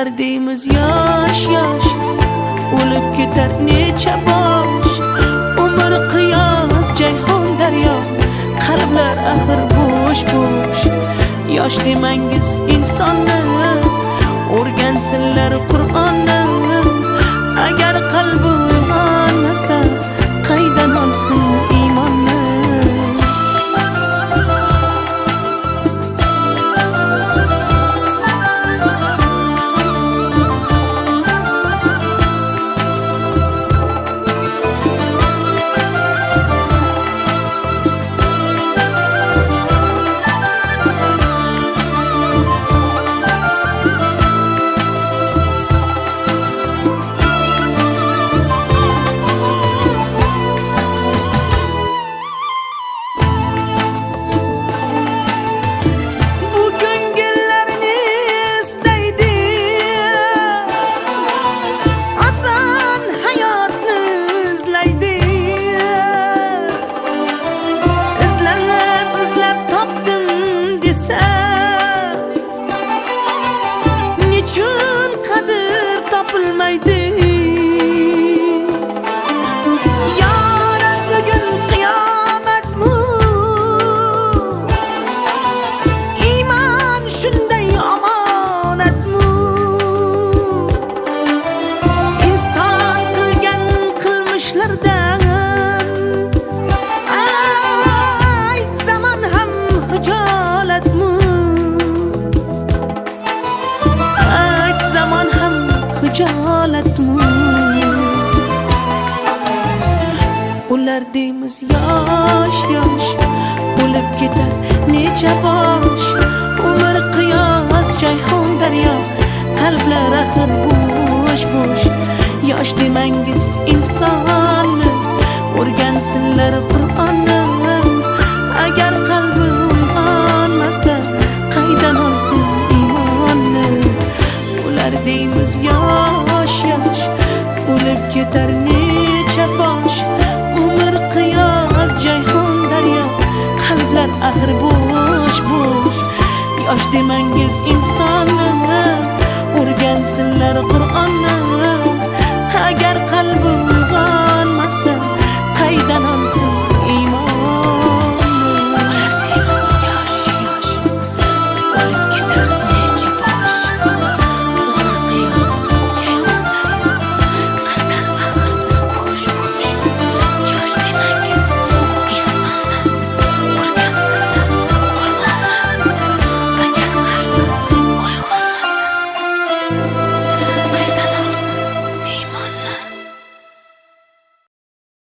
Ular deymiz yosh yosh o'lib ketar necha bosh. Umr qiyos jayhon daryo, qalblar axir bo'sh bo'sh. Yosh demangiz insonni, o'rgansinlar Qur'onni. Agar qalbi uyg'onmasa, qaydan olsin iymonni? Ular deymiz yosh yosh o'lib ketar necha bosh. Umr qiyos jayhon daryo, qalblar axir bo'sh bo'sh. Yosh demangiz insonni, o'rgansinlar Qur'onni. Agar qalbi uyg'onmasa, qaydan olsin iymonni? Ular deymiz yosh yosh o'lib ketar necha bosh. Umr qiyos jayhon daryo, qalblar axir bo'sh bo'sh. Yosh demangiz insonni, o'rgansinlar Qur'onni. Agar qalbi